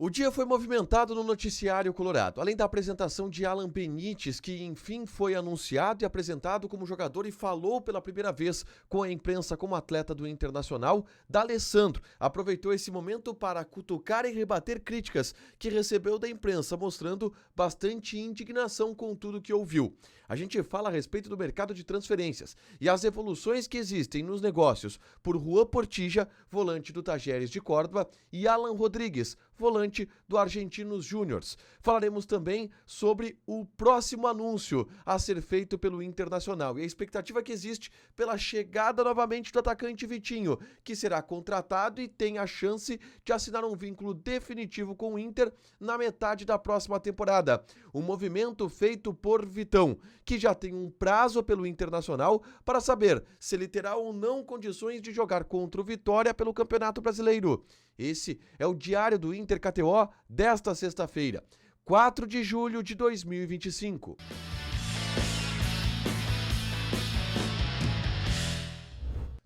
O dia foi movimentado no noticiário colorado, além da apresentação de Alan Benítez, que enfim foi anunciado e apresentado como jogador e falou pela primeira vez com a imprensa como atleta do Internacional. D'Alessandro aproveitou esse momento para cutucar e rebater críticas que recebeu da imprensa, mostrando bastante indignação com tudo que ouviu. A gente fala a respeito do mercado de transferências e as evoluções que existem nos negócios por Juan Portilla, volante do Tajeres de Córdoba, e Alan Rodrigues, volante do Argentinos Júniors. Falaremos também sobre o próximo anúncio a ser feito pelo Internacional e a expectativa que existe pela chegada novamente do atacante Vitinho, que será contratado e tem a chance de assinar um vínculo definitivo com o Inter na metade da próxima temporada. Um movimento feito por Vitão, que já tem um prazo pelo Internacional para saber se ele terá ou não condições de jogar contra o Vitória pelo Campeonato Brasileiro. Esse é o Diário do Inter KTO desta sexta-feira, 4 de julho de 2025.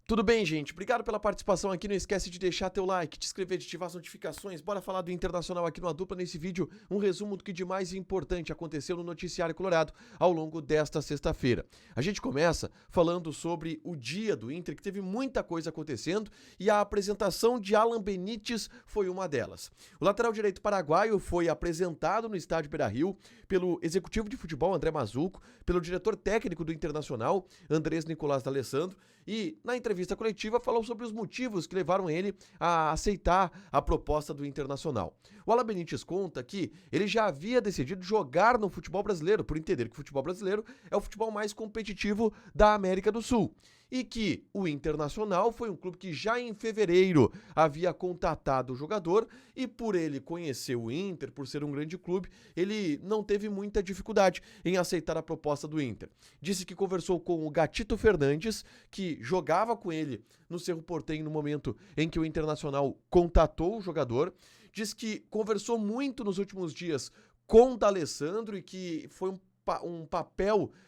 Tudo bem, gente? Obrigado pela participação aqui. Não esquece de deixar teu like, te inscrever, de ativar as notificações. Bora falar do Internacional aqui no A Dupla. Nesse vídeo, um resumo do que de mais importante aconteceu no noticiário colorado ao longo desta sexta-feira. A gente começa falando sobre o dia do Inter, que teve muita coisa acontecendo, e a apresentação de Alan Benítez foi uma delas. O lateral direito paraguaio foi apresentado no estádio Beira-Rio pelo executivo de futebol André Mazzuco, pelo diretor técnico do Internacional, Andrés Nicolás D'Alessandro, e na entrevista coletiva falou sobre os motivos que levaram ele a aceitar a proposta do Internacional. O Alan Benítez conta que ele já havia decidido jogar no futebol brasileiro, por entender que o futebol brasileiro é o futebol mais competitivo da América do Sul, e que o Internacional foi um clube que já em fevereiro havia contatado o jogador, e por ele conhecer o Inter, por ser um grande clube, ele não teve muita dificuldade em aceitar a proposta do Inter. Disse que conversou com o Gatito Fernandes, que jogava com ele no Cerro Porteño no momento em que o Internacional contatou o jogador. Diz que conversou muito nos últimos dias com o D'Alessandro e que foi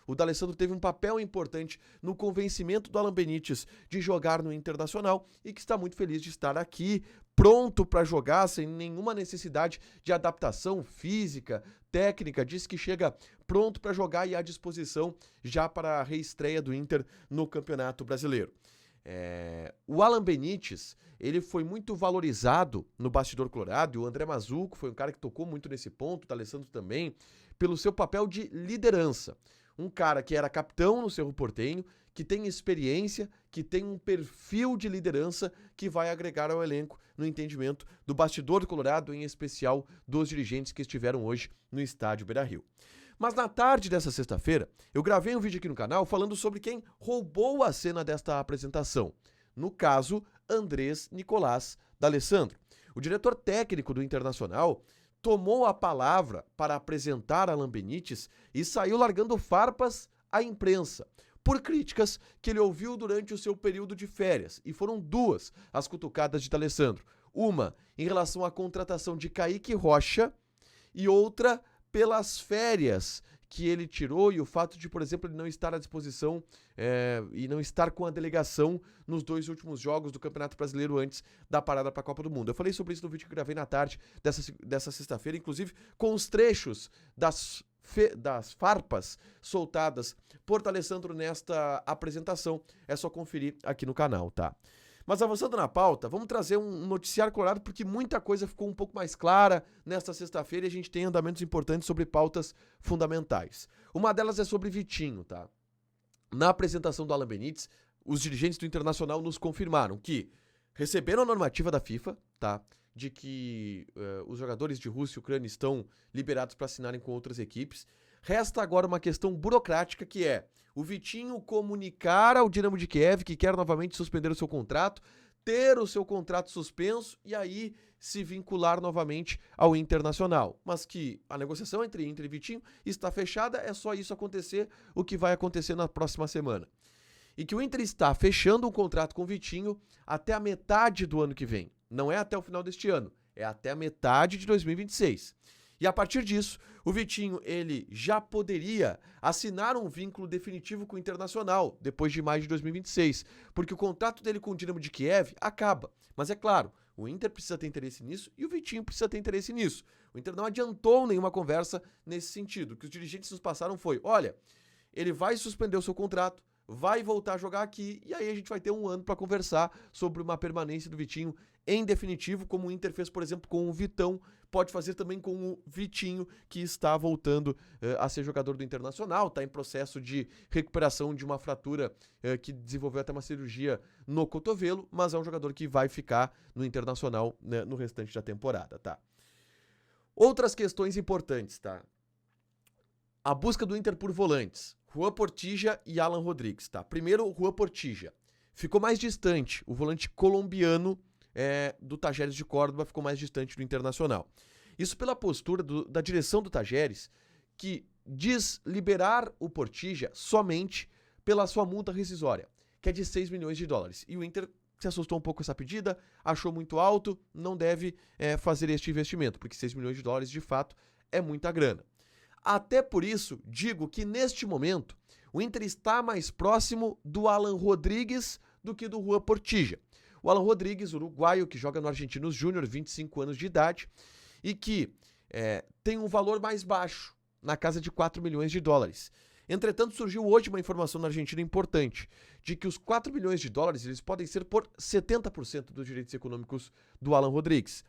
o D'Alessandro teve um papel importante no convencimento do Alan Benítez de jogar no Internacional e que está muito feliz de estar aqui, pronto para jogar, sem nenhuma necessidade de adaptação física, técnica. Diz que chega pronto para jogar e à disposição já para a reestreia do Inter no Campeonato Brasileiro. O Alan Benítez, ele foi muito valorizado no bastidor colorado, e o André Mazzuco foi um cara que tocou muito nesse ponto, o D'Alessandro também, pelo seu papel de liderança. Um cara que era capitão no Cerro Porteño, que tem experiência, que tem um perfil de liderança que vai agregar ao elenco no entendimento do bastidor colorado, em especial dos dirigentes que estiveram hoje no estádio Beira-Rio. Mas na tarde dessa sexta-feira, eu gravei um vídeo aqui no canal falando sobre quem roubou a cena desta apresentação. No caso, Andrés Nicolás D'Alessandro. O diretor técnico do Internacional tomou a palavra para apresentar Alan Benítez e saiu largando farpas à imprensa por críticas que ele ouviu durante o seu período de férias, e foram duas as cutucadas de D'Alessandro. Uma em relação à contratação de Kaique Rocha e outra pelas férias que ele tirou e o fato de, por exemplo, ele não estar à disposição e não estar com a delegação nos 2 últimos jogos do Campeonato Brasileiro antes da parada para a Copa do Mundo. Eu falei sobre isso no vídeo que gravei na tarde dessa sexta-feira, inclusive com os trechos das farpas soltadas por D'Alessandro nesta apresentação. É só conferir aqui no canal, tá? Mas avançando na pauta, vamos trazer um noticiário colorado, porque muita coisa ficou um pouco mais clara nesta sexta-feira e a gente tem andamentos importantes sobre pautas fundamentais. Uma delas é sobre Vitinho, tá? Na apresentação do Alan Benítez, os dirigentes do Internacional nos confirmaram que receberam a normativa da FIFA, tá? De que os jogadores de Rússia e Ucrânia estão liberados para assinarem com outras equipes. Resta agora uma questão burocrática, que é o Vitinho comunicar ao Dinamo de Kiev que quer novamente suspender o seu contrato, ter o seu contrato suspenso e aí se vincular novamente ao Internacional. Mas que a negociação entre Inter e Vitinho está fechada, é só isso acontecer, o que vai acontecer na próxima semana. E que o Inter está fechando um contrato com o Vitinho até a metade do ano que vem. Não é até o final deste ano, é até a metade de 2026. E a partir disso, o Vitinho ele já poderia assinar um vínculo definitivo com o Internacional depois de maio de 2026, porque o contrato dele com o Dinamo de Kiev acaba. Mas é claro, O Inter precisa ter interesse nisso e o Vitinho precisa ter interesse nisso. O Inter não adiantou nenhuma conversa nesse sentido. O que os dirigentes nos passaram foi, olha, ele vai suspender o seu contrato, vai voltar a jogar aqui e aí a gente vai ter um ano para conversar sobre uma permanência do Vitinho em definitivo, como o Inter fez, por exemplo, com o Vitão, pode fazer também com o Vitinho, que está voltando a ser jogador do Internacional, está em processo de recuperação de uma fratura que desenvolveu até uma cirurgia no cotovelo, mas é um jogador que vai ficar no Internacional, né, no restante da temporada, tá? Outras questões importantes, tá? A busca do Inter por volantes, Juan Portilla e Alan Rodrigues, tá? Primeiro, o Juan Portilla. Ficou mais distante, o volante colombiano do Tajeres de Córdoba ficou mais distante do Internacional. Isso pela postura da direção do Tajeres, que diz liberar o Portilla somente pela sua multa rescisória, que é de 6 milhões de dólares. E o Inter se assustou um pouco com essa pedida, achou muito alto, não deve fazer este investimento, porque 6 milhões de dólares de fato é muita grana. Até por isso, digo que neste momento, o Inter está mais próximo do Alan Rodrigues do que do Juan Portilla. O Alan Rodrigues, uruguaio, que joga no Argentinos Júnior, 25 anos de idade, e que tem um valor mais baixo, na casa de 4 milhões de dólares. Entretanto, surgiu hoje uma informação na Argentina importante, de que os 4 milhões de dólares eles podem ser por 70% dos direitos econômicos do Alan Rodrigues.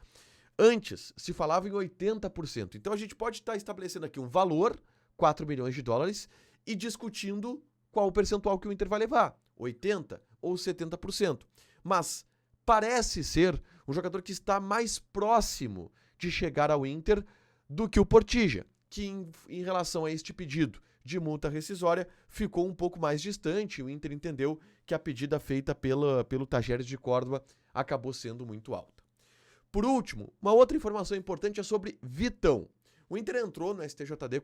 Antes, se falava em 80%. Então, a gente pode estar estabelecendo aqui um valor, 4 milhões de dólares, e discutindo qual o percentual que o Inter vai levar, 80% ou 70%. Mas parece ser um jogador que está mais próximo de chegar ao Inter do que o Portilla, que em relação a este pedido de multa rescisória ficou um pouco mais distante. O Inter entendeu que a pedida feita pelo Tajeres de Córdoba acabou sendo muito alta. Por último, uma outra informação importante é sobre Vitão. O Inter entrou no STJD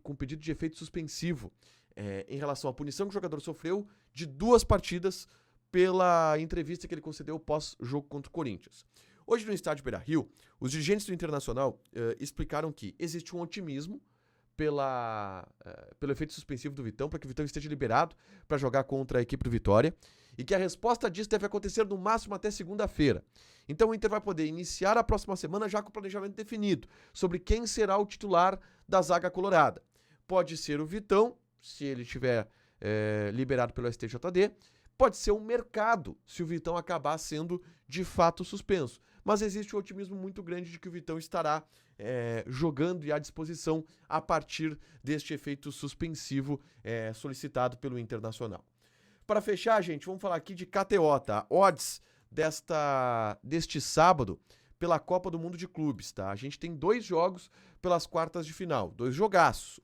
com pedido de efeito suspensivo em relação à punição que o jogador sofreu de 2 partidas pela entrevista que ele concedeu pós-jogo contra o Corinthians. Hoje, no estádio Beira-Rio, os dirigentes do Internacional explicaram que existe um otimismo pelo efeito suspensivo do Vitão, para que o Vitão esteja liberado para jogar contra a equipe do Vitória, e que a resposta disso deve acontecer no máximo até segunda-feira. Então o Inter vai poder iniciar a próxima semana já com o planejamento definido sobre quem será o titular da zaga colorada. Pode ser o Vitão, se ele estiver liberado pelo STJD, pode ser o Mercado, se o Vitão acabar sendo de fato suspenso. Mas existe um otimismo muito grande de que o Vitão estará jogando e à disposição a partir deste efeito suspensivo solicitado pelo Internacional. Para fechar, gente, vamos falar aqui de KTO, tá? Odds deste sábado pela Copa do Mundo de Clubes, tá? A gente tem 2 jogos pelas quartas de final, 2 jogaços.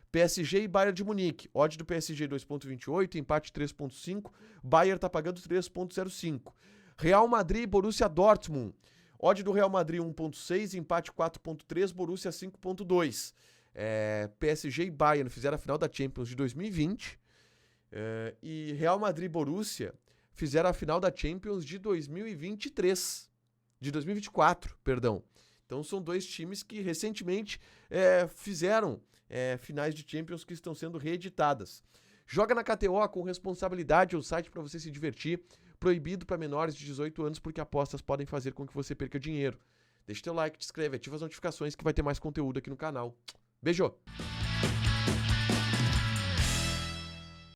PSG e Bayern de Munique. Odd do PSG 2.28, empate 3.5. Bayern tá pagando 3.05. Real Madrid e Borussia Dortmund. Odd do Real Madrid 1.6, empate 4.3, Borussia 5.2. PSG e Bayern fizeram a final da Champions de 2020. E Real Madrid e Borussia fizeram a final da Champions de 2023. De 2024, perdão. Então são 2 times que recentemente fizeram finais de Champions que estão sendo reeditadas. Joga na KTO com responsabilidade, é o site para você se divertir. Proibido para menores de 18 anos porque apostas podem fazer com que você perca dinheiro. Deixa teu like, te inscreve, ativa as notificações que vai ter mais conteúdo aqui no canal. Beijo!